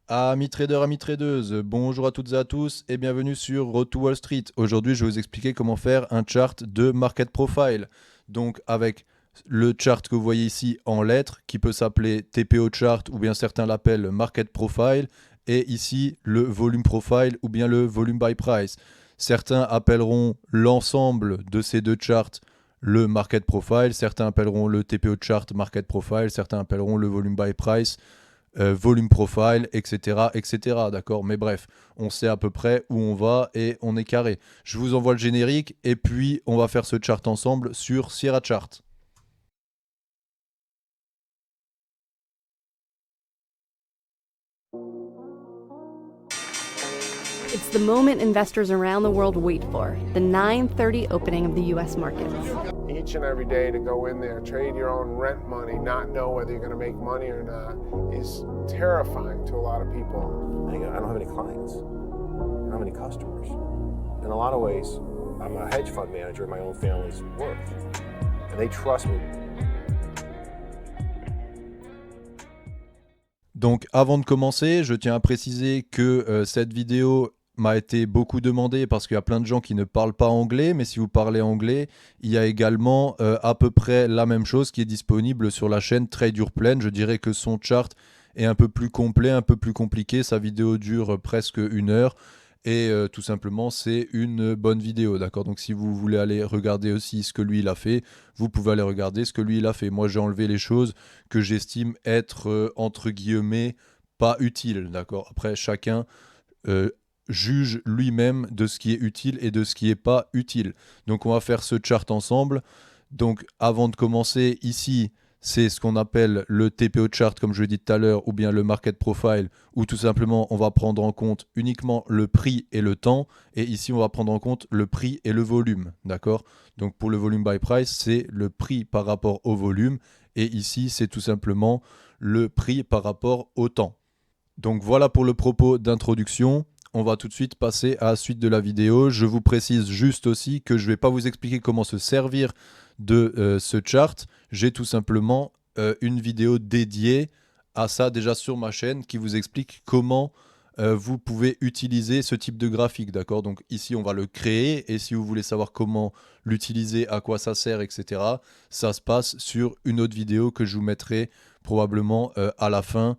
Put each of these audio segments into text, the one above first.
Amis traders, amis tradeuses, bonjour à toutes et à tous et bienvenue sur Road to Wall Street. Aujourd'hui, je vais vous expliquer comment faire un chart de market profile. Donc avec le chart que vous voyez ici en lettres, qui peut s'appeler TPO chart ou bien certains l'appellent market profile, et ici le volume profile ou bien le volume by price. Certains appelleront l'ensemble de ces deux charts le market profile, certains appelleront le TPO chart market profile, certains appelleront le volume by price volume profile, etc., etc. D'accord. Mais bref, on sait à peu près où on va et on est carré. Je vous envoie le générique et puis on va faire ce chart ensemble sur Sierra Chart. It's the moment investors around the world wait for, the 9:30 opening of the U.S. markets. Each and every day to go in there, trade your own rent money, not know whether you're going to make money or not, is terrifying to a lot of people. I don't have any clients. I don't have any customers. In a lot of ways, I'm a hedge fund manager in my own family's work, and they trust me. Donc avant de commencer, je tiens à préciser que cette vidéo m'a été beaucoup demandée parce qu'il y a plein de gens qui ne parlent pas anglais, mais si vous parlez anglais, il y a également à peu près la même chose qui est disponible sur la chaîne Trade Your Plan. Je dirais que son chart est un peu plus complet, un peu plus compliqué. Sa vidéo dure presque 1 heure. Et tout simplement, c'est une bonne vidéo, d'accord. Donc si vous voulez aller regarder aussi ce que lui il a fait, vous pouvez aller regarder ce que lui il a fait. Moi, j'ai enlevé les choses que j'estime être, entre guillemets, pas utiles, d'accord. Après, chacun euh, juge lui-même de ce qui est utile et de ce qui n'est pas utile. Donc on va faire ce chart ensemble. Donc avant de commencer, ici, c'est ce qu'on appelle le TPO chart, comme je l'ai dit tout à l'heure, ou bien le market profile, où tout simplement on va prendre en compte uniquement le prix et le temps. Et ici, on va prendre en compte le prix et le volume. D'accord. Donc pour le volume by price, c'est le prix par rapport au volume. Et ici, c'est tout simplement le prix par rapport au temps. Donc voilà pour le propos d'introduction. On va tout de suite passer à la suite de la vidéo. Je vous précise juste aussi que je ne vais pas vous expliquer comment se servir de ce chart. J'ai tout simplement une vidéo dédiée à ça déjà sur ma chaîne qui vous explique comment vous pouvez utiliser ce type de graphique. D'accord. Donc ici, on va le créer et si vous voulez savoir comment l'utiliser, à quoi ça sert, etc., ça se passe sur une autre vidéo que je vous mettrai probablement à la fin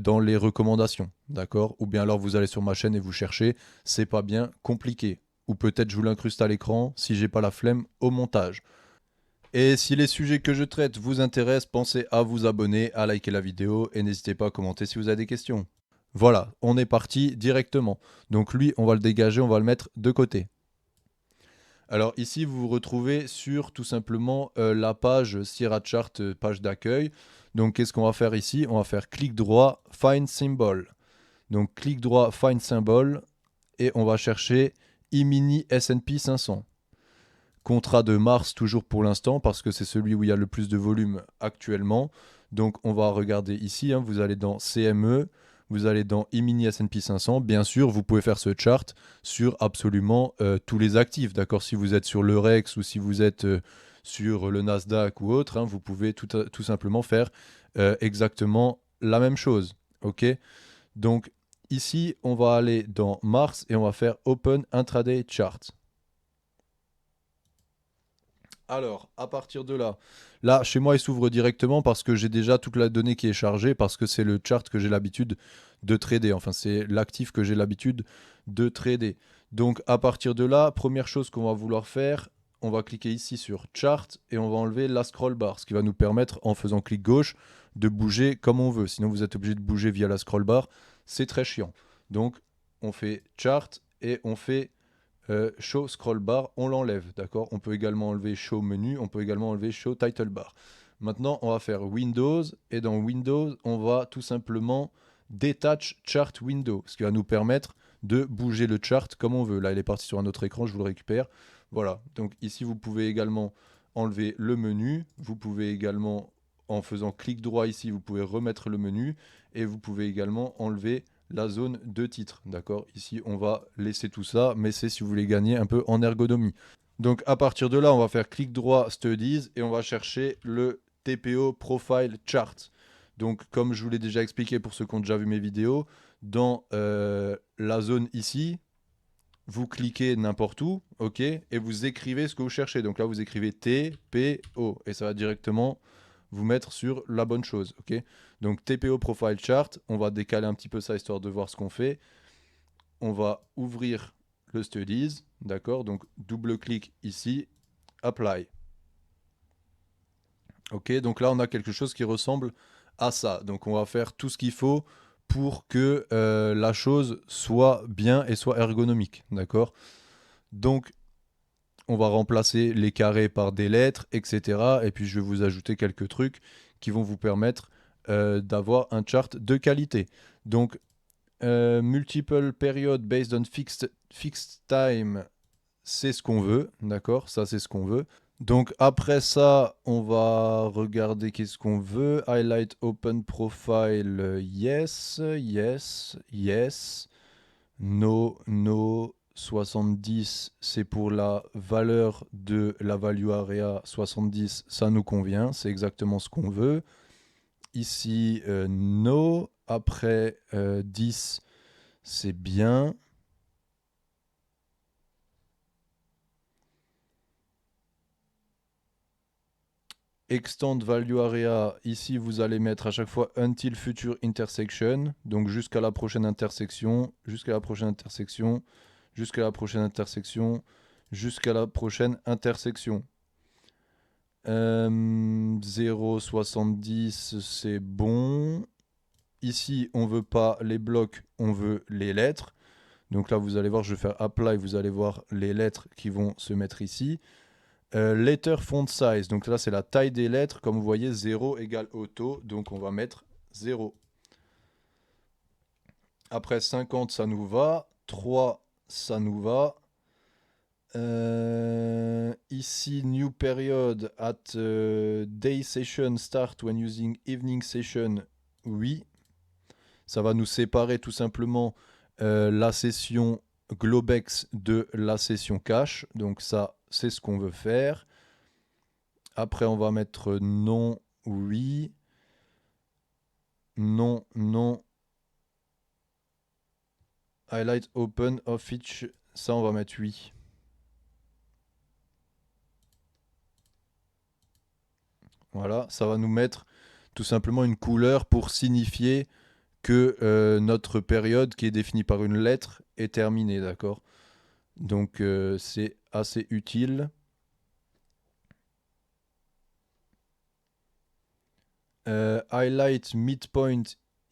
dans les recommandations, d'accord. Ou bien alors vous allez sur ma chaîne et vous cherchez, c'est pas bien compliqué. Ou peut-être je vous l'incruste à l'écran si j'ai pas la flemme au montage. Et si les sujets que je traite vous intéressent, pensez à vous abonner, à liker la vidéo et n'hésitez pas à commenter si vous avez des questions. Voilà, on est parti directement. Donc lui, on va le dégager, on va le mettre de côté. Alors ici, vous vous retrouvez sur tout simplement la page Sierra Chart, page d'accueil. Donc qu'est-ce qu'on va faire ici? On va faire clic droit, Find Symbol. Donc clic droit, Find Symbol et on va chercher E-mini S&P 500. Contrat de mars toujours pour l'instant parce que c'est celui où il y a le plus de volume actuellement. Donc on va regarder ici, hein, vous allez dans CME, vous allez dans E-mini S&P 500. Bien sûr, vous pouvez faire ce chart sur absolument tous les actifs. D'accord. Si vous êtes sur l'Eurex ou si vous êtes sur le Nasdaq ou autre, hein, vous pouvez tout simplement faire exactement la même chose. OK. Donc ici, on va aller dans Mars et on va faire Open Intraday Chart. Alors, à partir de là, là, chez moi, il s'ouvre directement parce que j'ai déjà toute la donnée qui est chargée, parce que c'est le chart que j'ai l'habitude de trader. Enfin, c'est l'actif que j'ai l'habitude de trader. Donc, à partir de là, première chose qu'on va vouloir faire, on va cliquer ici sur Chart et on va enlever la scroll bar, ce qui va nous permettre, en faisant clic gauche, de bouger comme on veut. Sinon, vous êtes obligé de bouger via la scroll bar. C'est très chiant. Donc, on fait Chart et on fait show scroll bar, on l'enlève, d'accord. On peut également enlever show menu, on peut également enlever show title bar. Maintenant, on va faire Windows et dans Windows, on va tout simplement detach chart window, ce qui va nous permettre de bouger le chart comme on veut. Là, il est parti sur un autre écran, je vous le récupère. Voilà, donc ici, vous pouvez également enlever le menu. Vous pouvez également, en faisant clic droit ici, vous pouvez remettre le menu et vous pouvez également enlever la zone de titre, d'accord. Ici, on va laisser tout ça, mais c'est si vous voulez gagner un peu en ergonomie. Donc, à partir de là, on va faire clic droit Studies et on va chercher le TPO Profile Chart. Donc, comme je vous l'ai déjà expliqué pour ceux qui ont déjà vu mes vidéos, dans la zone ici, vous cliquez n'importe où, ok, et vous écrivez ce que vous cherchez. Donc là, vous écrivez TPO et ça va directement vous mettre sur la bonne chose, ok. Donc TPO Profile Chart, on va décaler un petit peu ça histoire de voir ce qu'on fait. On va ouvrir le Studies, d'accord. Donc double-clic ici, Apply. Ok, donc là, on a quelque chose qui ressemble à ça. Donc on va faire tout ce qu'il faut pour que la chose soit bien et soit ergonomique, d'accord. Donc on va remplacer les carrés par des lettres, etc. Et puis je vais vous ajouter quelques trucs qui vont vous permettre d'avoir un chart de qualité. Donc multiple period based on fixed time, c'est ce qu'on veut, d'accord. Ça c'est ce qu'on veut. Donc après ça, on va regarder qu'est-ce qu'on veut. Highlight open profile, yes, yes, yes. No, no. 70, c'est pour la valeur de la value area. 70, ça nous convient, c'est exactement ce qu'on veut. Ici, no. Après, 10, c'est bien. Extend value area, ici vous allez mettre à chaque fois until future intersection, donc jusqu'à la prochaine intersection, jusqu'à la prochaine intersection, jusqu'à la prochaine intersection, jusqu'à la prochaine intersection. 0,70 c'est bon. Ici on veut pas les blocs, on veut les lettres. Donc là vous allez voir, je vais faire apply, vous allez voir les lettres qui vont se mettre ici. Letter font size, donc là c'est la taille des lettres, comme vous voyez 0 égale auto, donc on va mettre 0. Après 50 ça nous va, 3 ça nous va. Ici new period at day session start when using evening session, oui. Ça va nous séparer tout simplement la session Globex de la session cache, donc ça c'est ce qu'on veut faire. Après, on va mettre non, oui. Non, non. Highlight open of each. Ça, on va mettre oui. Voilà, ça va nous mettre tout simplement une couleur pour signifier que notre période, qui est définie par une lettre, est terminée, d'accord. Donc, c'est assez utile. Highlight midpoint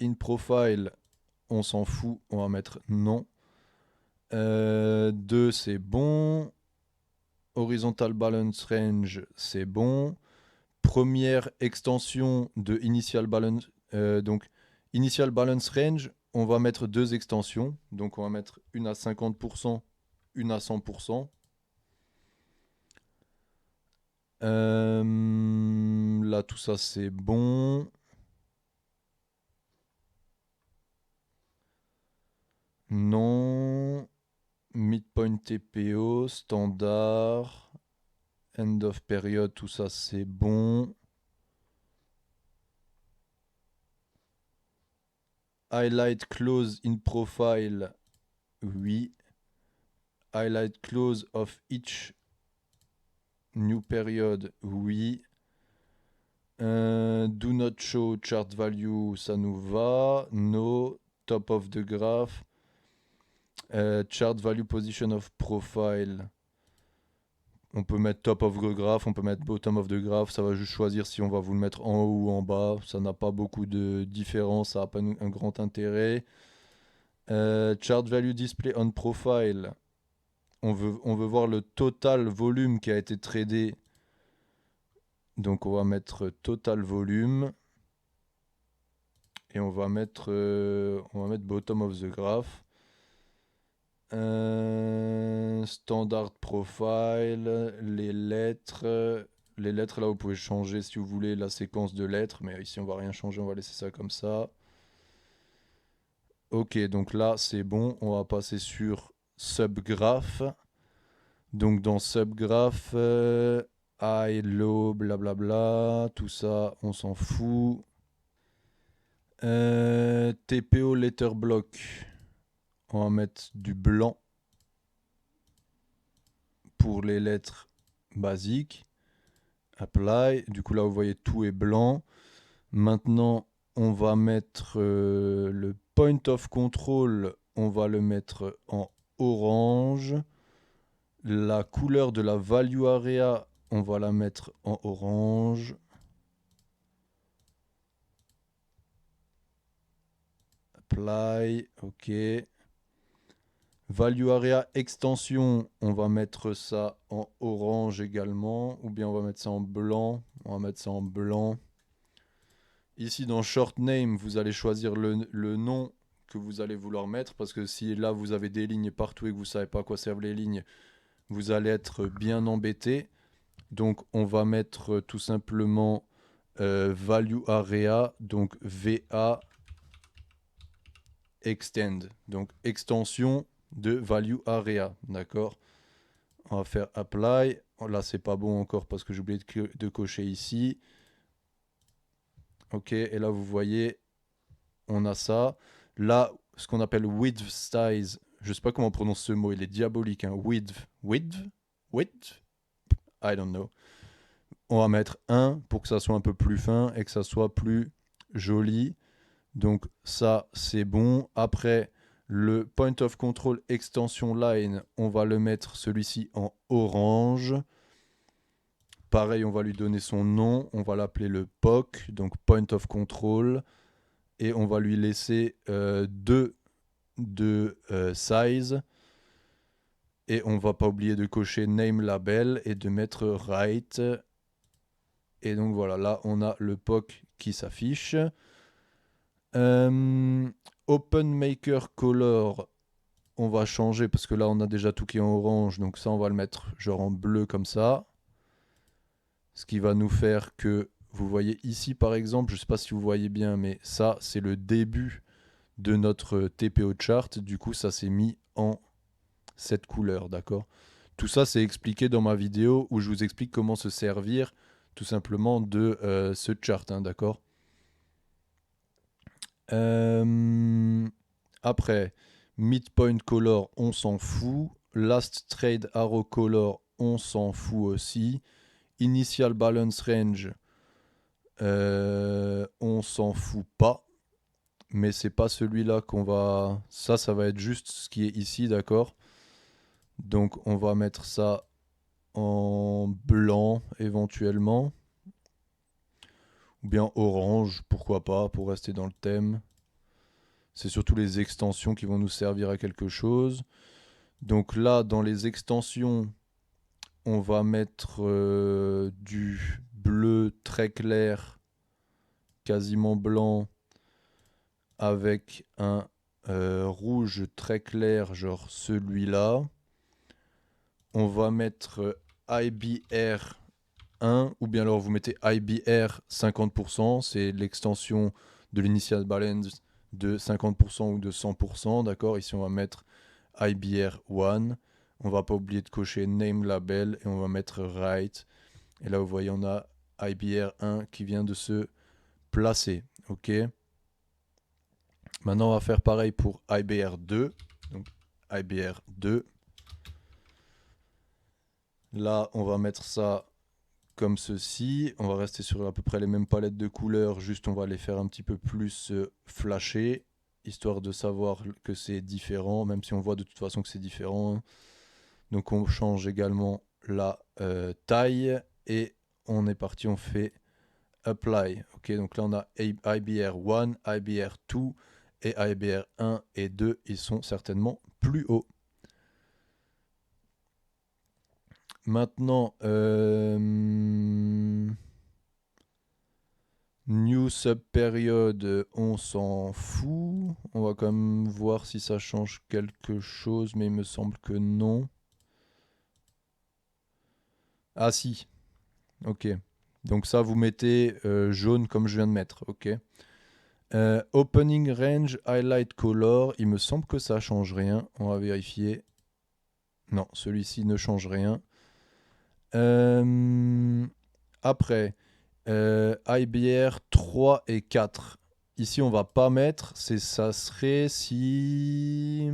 in profile, on s'en fout, on va mettre non. 2 c'est bon. Horizontal balance range, c'est bon. Première extension de initial balance. Donc initial balance range, on va mettre 2 extensions. Donc on va mettre une à 50%, une à 100%. Là tout ça c'est bon. Non. Midpoint TPO, standard. End of period, tout ça c'est bon. Highlight close in profile, oui. Highlight close of each new period, oui. Do not show chart value, ça nous va. No. Top of the graph. Chart value position of profile. On peut mettre top of the graph, on peut mettre bottom of the graph. Ça va juste choisir si on va vous le mettre en haut ou en bas. Ça n'a pas beaucoup de différence, ça n'a pas un grand intérêt. Chart value display on profile. On veut voir le total volume qui a été tradé. Donc on va mettre total volume. Et on va mettre bottom of the graph. Standard profile, les lettres là vous pouvez changer si vous voulez la séquence de lettres, mais ici on va rien changer, on va laisser ça comme ça. Ok, donc là c'est bon, on va passer sur subgraph. Donc dans subgraph, high, low, blablabla, tout ça on s'en fout. TPO letter block. On va mettre du blanc pour les lettres basiques. Apply. Du coup, là, vous voyez, tout est blanc. Maintenant, on va mettre le point of control. On va le mettre en orange. La couleur de la value area, on va la mettre en orange. Apply, ok. Value area extension, on va mettre ça en orange également. Ou bien on va mettre ça en blanc. On va mettre ça en blanc. Ici dans short name, vous allez choisir le nom que vous allez vouloir mettre. Parce que si là vous avez des lignes partout et que vous ne savez pas à quoi servent les lignes, vous allez être bien embêté. Donc on va mettre tout simplement value area, donc VA extend, donc extension de value area, d'accord. On va faire apply. Là c'est pas bon encore parce que j'ai oublié de cocher ici. Ok, et là vous voyez, on a ça. Là, ce qu'on appelle width size, je sais pas comment on prononce ce mot, il est diabolique, hein. Width, I don't know. On va mettre 1 pour que ça soit un peu plus fin et que ça soit plus joli. Donc ça, c'est bon. Après, le point of control extension line, on va le mettre celui-ci en orange. Pareil, on va lui donner son nom. On va l'appeler le POC, donc point of control. Et on va lui laisser 2 de size. Et on va pas oublier de cocher name label et de mettre right. Et donc voilà, là on a le POC qui s'affiche. Open Maker Color, on va changer parce que là on a déjà tout qui est en orange. Donc ça on va le mettre genre en bleu comme ça. Ce qui va nous faire que, vous voyez ici par exemple, je ne sais pas si vous voyez bien, mais ça c'est le début de notre TPO chart. Du coup ça s'est mis en cette couleur, d'accord. Tout ça c'est expliqué dans ma vidéo où je vous explique comment se servir tout simplement de ce chart, hein, d'accord. Après, midpoint color, on s'en fout. Last trade arrow color, on s'en fout aussi. Initial balance range, on s'en fout pas. Mais c'est pas celui-là qu'on va... Ça va être juste ce qui est ici, d'accord. Donc on va mettre ça en blanc éventuellement. Ou bien orange, pourquoi pas, pour rester dans le thème. C'est surtout les extensions qui vont nous servir à quelque chose. Donc là, dans les extensions, on va mettre du bleu très clair, quasiment blanc, avec un rouge très clair, genre celui-là. On va mettre IBR 1, ou bien alors vous mettez IBR 50%, c'est l'extension de l'initial balance de 50% ou de 100%, d'accord. Ici on va mettre IBR 1, on va pas oublier de cocher name label et on va mettre right. Et là vous voyez on a IBR 1 qui vient de se placer, ok. Maintenant on va faire pareil pour IBR 2, donc IBR 2. Là on va mettre ça comme ceci, on va rester sur à peu près les mêmes palettes de couleurs, juste on va les faire un petit peu plus flasher, histoire de savoir que c'est différent, même si on voit de toute façon que c'est différent. Donc on change également la taille et on est parti, on fait apply. Ok, donc là on a IBR 1, IBR 2 et IBR 1 et 2, ils sont certainement plus hauts. Maintenant, new sub-période, on s'en fout. On va quand même voir si ça change quelque chose, mais il me semble que non. Ah si, ok. Donc ça, vous mettez jaune comme je viens de mettre, ok. Opening range, highlight color, il me semble que ça change rien. On va vérifier. Non, celui-ci ne change rien. Après, IBR 3 et 4. ici on va pas mettre, ça serait si...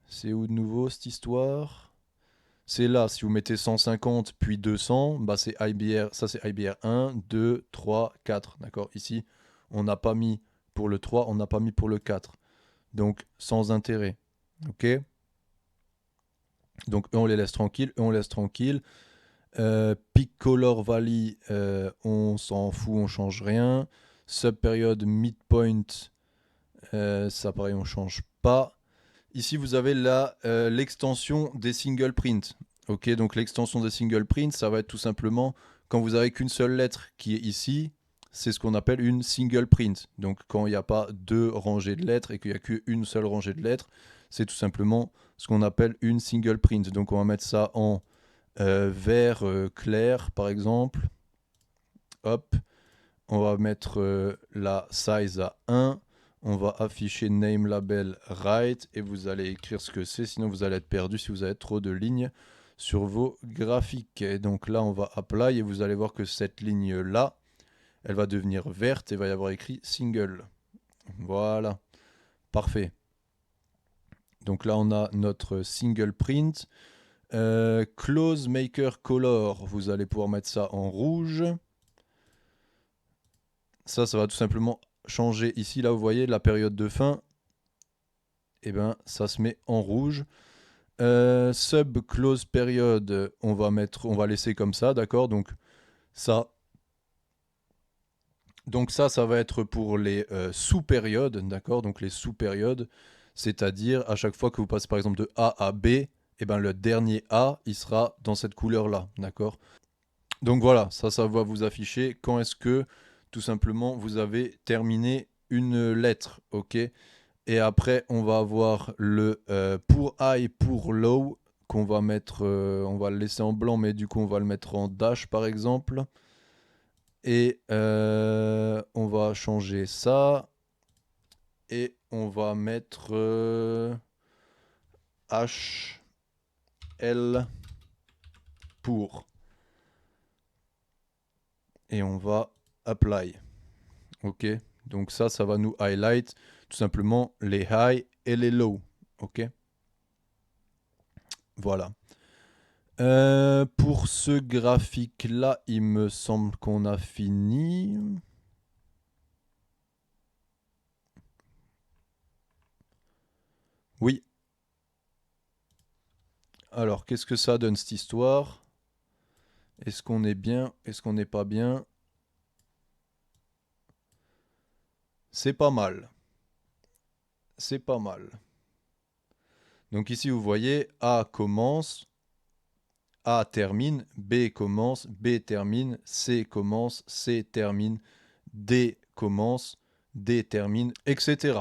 C'est où de nouveau cette histoire? C'est là, si vous mettez 150 puis 200, bah c'est IBR, ça c'est IBR 1, 2, 3, 4, d'accord? Ici, on n'a pas mis pour le 3, on n'a pas mis pour le 4. Donc, sans intérêt, ok? Donc, eux, on les laisse tranquilles, eux, on laisse tranquilles. Peak Color Valley, on s'en fout, on change rien. Subperiod Midpoint, ça pareil, on change pas. Ici, vous avez l'extension des single print. Ok, donc l'extension des single print, ça va être tout simplement quand vous avez qu'une seule lettre qui est ici, c'est ce qu'on appelle une single print. Donc quand il n'y a pas deux rangées de lettres et qu'il n'y a qu'une seule rangée de lettres, c'est tout simplement ce qu'on appelle une single print. Donc on va mettre ça en vert clair par exemple. Hop, on va mettre la size à 1. On va afficher name label right et vous allez écrire ce que c'est, sinon vous allez être perdu si vous avez trop de lignes sur vos graphiques. Et donc là, on va apply et vous allez voir que cette ligne-là, elle va devenir verte et va y avoir écrit single. Voilà, parfait. Donc là, on a notre single print. Close maker color, vous allez pouvoir mettre ça en rouge. Ça va tout simplement changer ici. Là, vous voyez la période de fin. Et ben, ça se met en rouge. Sub close period, on va laisser comme ça, d'accord. Donc ça va être pour les sous-périodes, d'accord. Donc les sous-périodes, c'est-à-dire à chaque fois que vous passez par exemple de A à B, et ben le dernier A, il sera dans cette couleur-là, d'accord. Donc voilà, ça va vous afficher quand est-ce que tout simplement vous avez terminé une lettre, ok. Et après on va avoir le pour high, pour low qu'on va mettre, on va le laisser en blanc mais du coup on va le mettre en dash par exemple. Et on va changer ça et on va mettre H L pour. Et on va apply. Ok, donc ça va nous highlight tout simplement les high et les low. Ok, voilà. Pour ce graphique là, il me semble qu'on a fini. Oui. Alors, qu'est-ce que ça donne cette histoire? Est-ce qu'on est bien? Est-ce qu'on n'est pas bien? C'est pas mal. C'est pas mal. Donc ici, vous voyez, A commence, A termine, B commence, B termine, C commence, C termine, D commence, D termine, etc.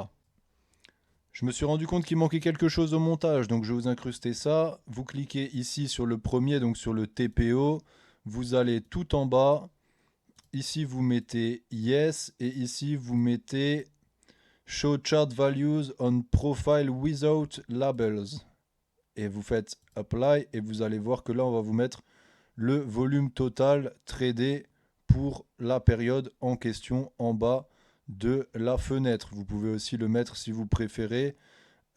Je me suis rendu compte qu'il manquait quelque chose au montage, donc je vais vous incruster ça. Vous cliquez ici sur le premier, donc sur le TPO. Vous allez tout en bas. Ici, vous mettez Yes et ici, vous mettez Show chart values on profile without labels. Et vous faites Apply et vous allez voir que là, on va vous mettre le volume total tradé pour la période en question en bas de la fenêtre. Vous pouvez aussi le mettre si vous préférez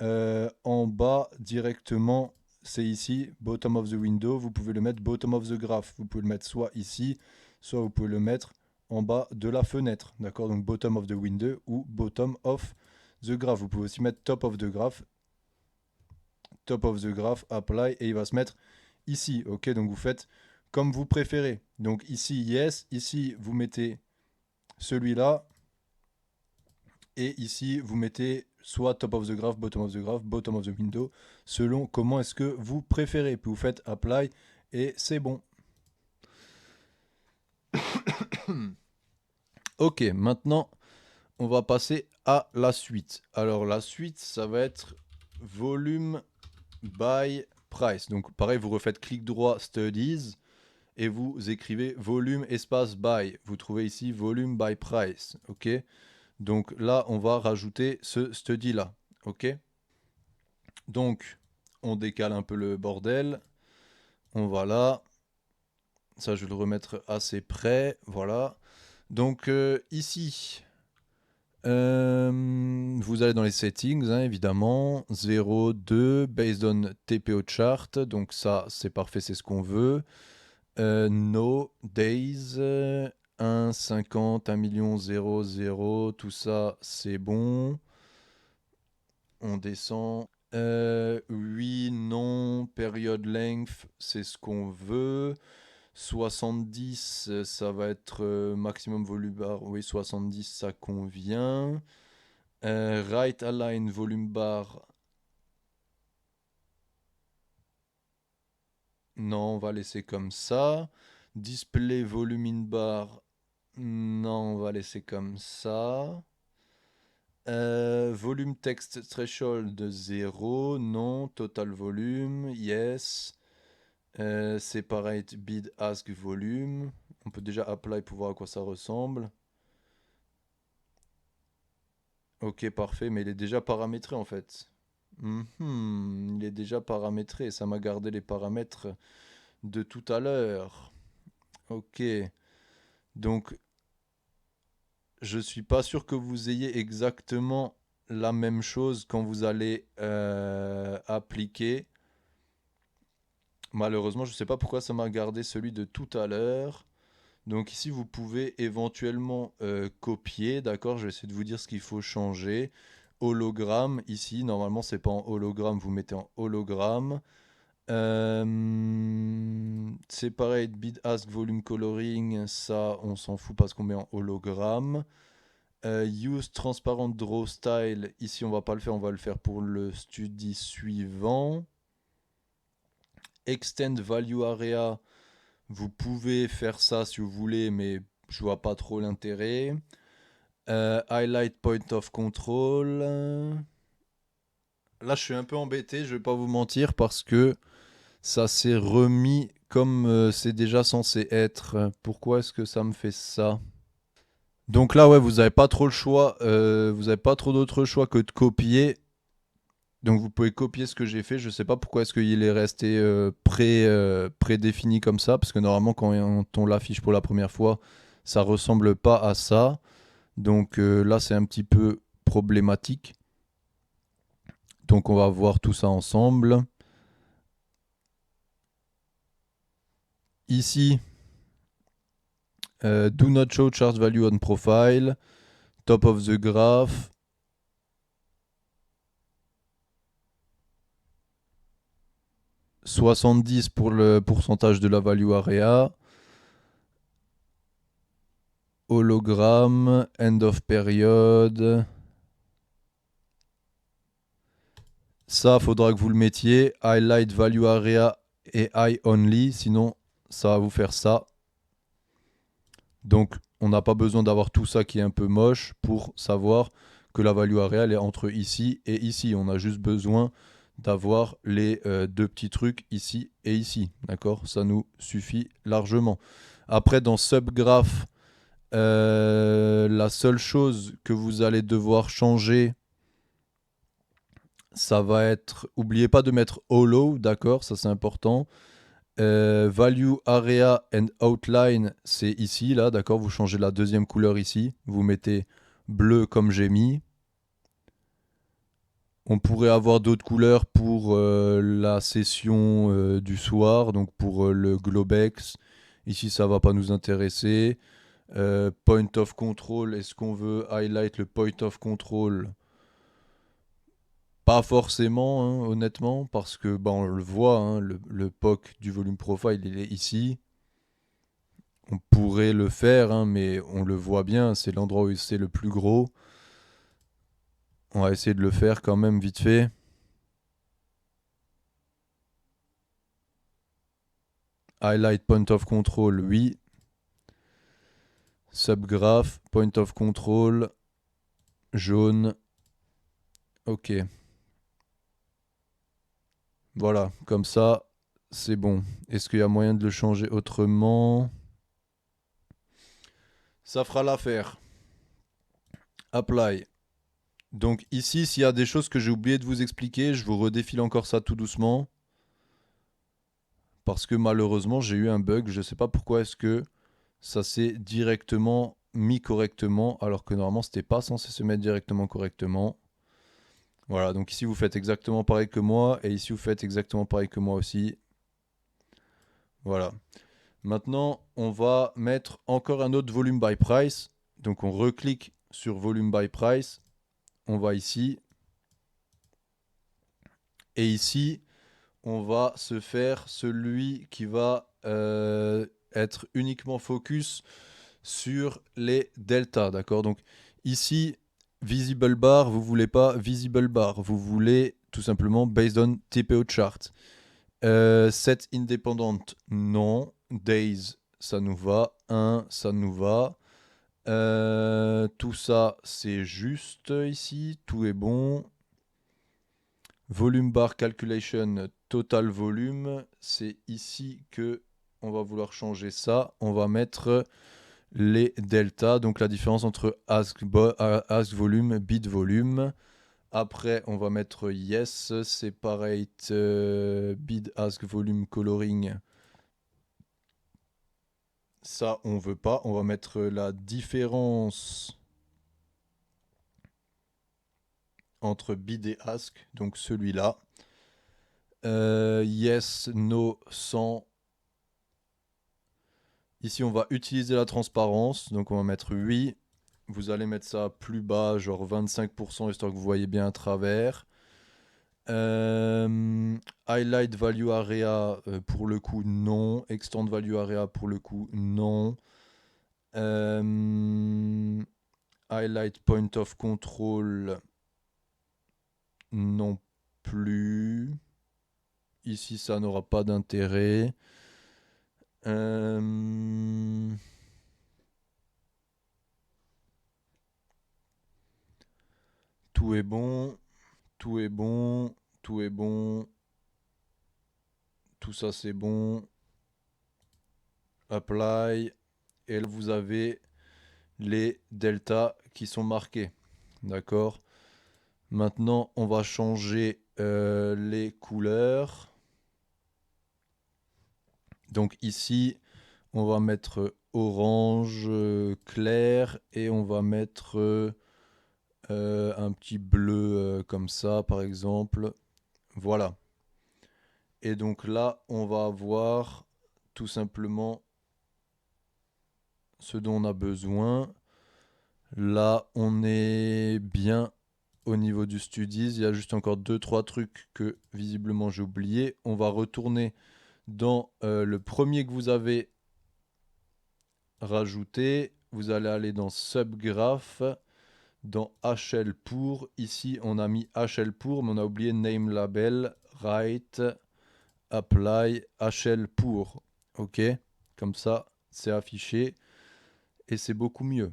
en bas directement. C'est ici, bottom of the window. Vous pouvez le mettre bottom of the graph. Vous pouvez le mettre soit ici, soit vous pouvez le mettre en bas de la fenêtre. D'accord? Donc bottom of the window ou bottom of the graph. Vous pouvez aussi mettre top of the graph. Top of the graph, apply, et il va se mettre ici. Ok, donc vous faites comme vous préférez. Donc ici, yes. Ici, vous mettez celui-là. Et ici, vous mettez soit top of the graph, bottom of the window, selon comment est-ce que vous préférez. Puis vous faites apply et c'est bon. Ok, maintenant, on va passer à la suite. Alors la suite, ça va être volume by price. Donc pareil, vous refaites clic droit studies et vous écrivez volume espace by. Vous trouvez ici volume by price. Ok. Donc là, on va rajouter ce study là. Ok. Donc on décale un peu le bordel. On va là. Ça, je vais le remettre assez près. Voilà. Donc ici, Vous allez dans les settings, hein, évidemment. 0, 2, based on TPO chart. Donc ça, c'est parfait, c'est ce qu'on veut. No, days, 1, 50, 1 million, 0, 0. Tout ça, c'est bon. On descend. Oui, non, period length, c'est ce qu'on veut. 70, ça va être maximum volume bar. Oui, 70, ça convient. Right align volume bar. Non, on va laisser comme ça. Display volume in bar. Non, on va laisser comme ça. Volume text threshold de 0. Non. Total volume. Yes. Separate bid ask volume. On peut déjà apply pour voir à quoi ça ressemble. Ok, parfait, mais il est déjà paramétré en fait. Il est déjà paramétré, ça m'a gardé les paramètres de tout à l'heure. Ok, donc je suis pas sûr que vous ayez exactement la même chose quand vous allez appliquer. Malheureusement, je sais pas pourquoi ça m'a gardé celui de tout à l'heure. Donc ici, vous pouvez éventuellement copier, d'accord? Je vais essayer de vous dire ce qu'il faut changer. Hologramme, ici, normalement, c'est pas en hologramme, vous mettez en hologramme. Separate bid ask volume coloring, ça, on s'en fout parce qu'on met en hologramme. Use transparent draw style, ici, on va pas le faire, on va le faire pour le study suivant. Extend value area, vous pouvez faire ça si vous voulez, mais je vois pas trop l'intérêt. Highlight point of control. Là, je suis un peu embêté, je vais pas vous mentir, parce que ça s'est remis comme c'est déjà censé être. Pourquoi est-ce que ça me fait ça? Donc là, ouais, vous n'avez pas trop le choix. Vous n'avez pas trop d'autre choix que de copier. Donc vous pouvez copier ce que j'ai fait. Je sais pas pourquoi est-ce qu'il est resté prédéfini comme ça, parce que normalement quand on l'affiche pour la première fois, ça ressemble pas à ça. Donc là c'est un petit peu problématique. Donc on va voir tout ça ensemble. Ici, do not show chart value on profile, top of the graph. « 70 pour le pourcentage de la value area. Hologramme, end of period. Ça, faudra que vous le mettiez. Highlight value area et high only. Sinon, ça va vous faire ça. Donc, on n'a pas besoin d'avoir tout ça qui est un peu moche pour savoir que la value area elle est entre ici et ici. On a juste besoin d'avoir les deux petits trucs ici et ici. D'accord? Ça nous suffit largement. Après, dans subgraph, la seule chose que vous allez devoir changer, ça va être, oubliez pas de mettre hollow, d'accord, ça c'est important. Value area and outline, c'est ici, là, d'accord, vous changez la deuxième couleur ici, vous mettez bleu comme j'ai mis. On pourrait avoir d'autres couleurs pour la session du soir, donc pour le Globex. Ici, ça va pas nous intéresser. Point of control, est-ce qu'on veut highlight le point of control? Pas forcément, hein, honnêtement, parce que on le voit, hein, le POC du volume profile, il est ici. On pourrait le faire, hein, mais on le voit bien, c'est l'endroit où c'est le plus gros. On va essayer de le faire quand même vite fait. Highlight point of control, oui. Subgraph, point of control, jaune. Ok. Voilà, comme ça, c'est bon. Est-ce qu'il y a moyen de le changer autrement? Ça fera l'affaire. Apply. Donc ici, s'il y a des choses que j'ai oublié de vous expliquer, je vous redéfile encore ça tout doucement. Parce que malheureusement, j'ai eu un bug. Je ne sais pas pourquoi est-ce que ça s'est directement mis correctement, alors que normalement c'était pas censé se mettre directement correctement. Voilà, donc ici vous faites exactement pareil que moi, et ici vous faites exactement pareil que moi aussi. Voilà. Maintenant, on va mettre encore un autre volume by price. Donc on reclique sur volume by price, on va ici, et ici, on va se faire celui qui va être uniquement focus sur les deltas, d'accord? Donc ici, visible bar, vous voulez pas visible bar, vous voulez tout simplement based on TPO chart. Set independent, non. Days, ça nous va. 1, ça nous va. Tout ça, c'est juste ici. Tout est bon. Volume bar calculation, total volume. C'est ici que on va vouloir changer ça. On va mettre les deltas, donc la différence entre ask volume, bid volume. Après, on va mettre yes, separate bid ask volume coloring. Ça, on veut pas. On va mettre la différence entre bid et ask, donc celui-là. Yes, no, sans. Ici, on va utiliser la transparence, donc on va mettre oui. Vous allez mettre ça plus bas, genre 25%, histoire que vous voyez bien à travers. Highlight value area, pour le coup, non. Extend value area, pour le coup, non. Highlight point of control, non plus. Ici, ça n'aura pas d'intérêt. Tout est bon. Tout est bon. Tout est bon. Tout ça, c'est bon. Apply. Et vous avez les deltas qui sont marqués. D'accord? Maintenant, on va changer les couleurs. Donc ici, on va mettre orange clair et on va mettre un petit bleu comme ça, par exemple. Voilà. Et donc là, on va avoir tout simplement ce dont on a besoin. Là, on est bien au niveau du Studies. Il y a juste encore 2-3 trucs que visiblement j'ai oublié. On va retourner dans le premier que vous avez rajouté. Vous allez aller dans Subgraph, dans HL pour. Ici, on a mis HL pour, mais on a oublié Name Label, Right, Apply, HL pour. OK? Comme ça, c'est affiché et c'est beaucoup mieux.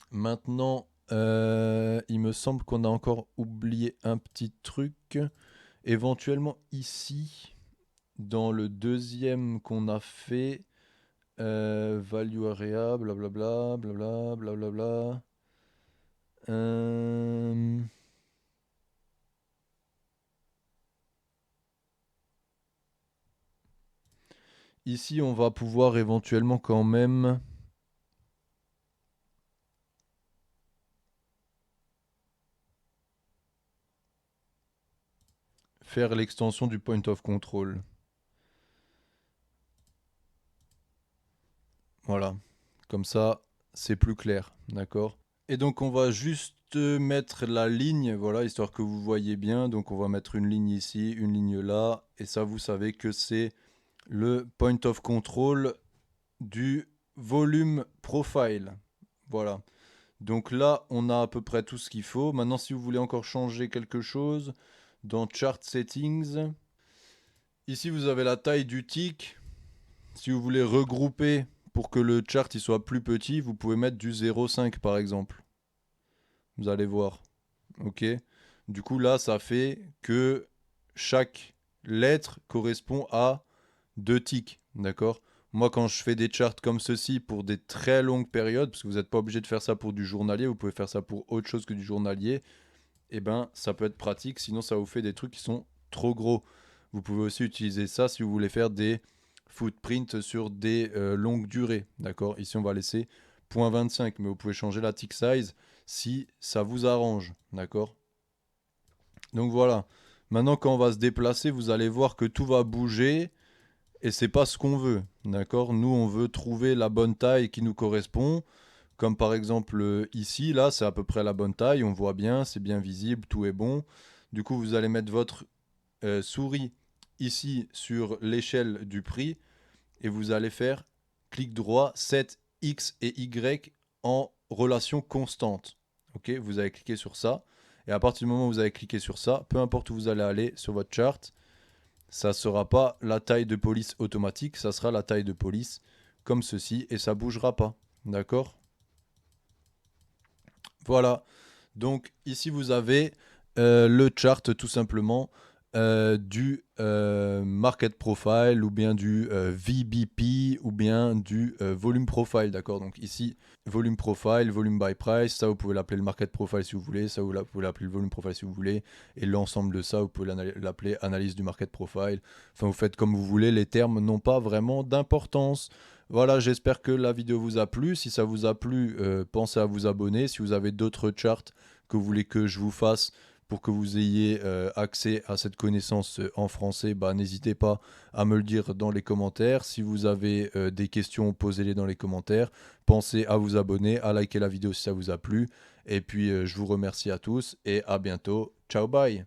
Maintenant, il me semble qu'on a encore oublié un petit truc. Éventuellement ici, dans le deuxième qu'on a fait, value area, blablabla, blablabla, blablabla. Ici, on va pouvoir éventuellement quand même faire l'extension du point of control. Voilà, comme ça, c'est plus clair, d'accord? Et donc, on va juste mettre la ligne, voilà, histoire que vous voyez bien. Donc, on va mettre une ligne ici, une ligne là, et ça, vous savez que c'est le point of control du volume profile. Voilà. Donc là, on a à peu près tout ce qu'il faut. Maintenant, si vous voulez encore changer quelque chose, dans Chart Settings, ici, vous avez la taille du tick. Si vous voulez regrouper pour que le chart il soit plus petit, vous pouvez mettre du 0,5 par exemple. Vous allez voir. Ok. Du coup, là, ça fait que chaque lettre correspond à 2 ticks. D'accord? Moi, quand je fais des charts comme ceci pour des très longues périodes, parce que vous n'êtes pas obligé de faire ça pour du journalier, vous pouvez faire ça pour autre chose que du journalier, et ben ça peut être pratique, sinon ça vous fait des trucs qui sont trop gros. Vous pouvez aussi utiliser ça si vous voulez faire des footprints sur des longues durées. D'accord? Ici, on va laisser 0.25, mais vous pouvez changer la tick size si ça vous arrange, d'accord? Donc voilà, maintenant quand on va se déplacer, vous allez voir que tout va bouger et c'est pas ce qu'on veut, d'accord? Nous, on veut trouver la bonne taille qui nous correspond, comme par exemple ici, là, c'est à peu près la bonne taille, on voit bien, c'est bien visible, tout est bon. Du coup, vous allez mettre votre souris ici sur l'échelle du prix et vous allez faire clic droit, set X et Y en relation constante. Ok, vous allez cliquer sur ça. Et à partir du moment où vous avez cliqué sur ça, peu importe où vous allez aller sur votre chart, ça ne sera pas la taille de police automatique, ça sera la taille de police comme ceci et ça ne bougera pas. D'accord? Voilà. Donc ici vous avez le chart tout simplement du market profile ou bien du VBP ou bien du volume profile, d'accord? Donc ici, volume profile, volume by price, ça vous pouvez l'appeler le market profile si vous voulez, ça vous pouvez l'appeler le volume profile si vous voulez, et l'ensemble de ça, vous pouvez l'appeler analyse du market profile. Enfin, vous faites comme vous voulez, les termes n'ont pas vraiment d'importance. Voilà, j'espère que la vidéo vous a plu. Si ça vous a plu, pensez à vous abonner. Si vous avez d'autres charts que vous voulez que je vous fasse, pour que vous ayez accès à cette connaissance en français, bah, n'hésitez pas à me le dire dans les commentaires. Si vous avez des questions, posez-les dans les commentaires. Pensez à vous abonner, à liker la vidéo si ça vous a plu. Et puis, je vous remercie à tous et à bientôt. Ciao, bye!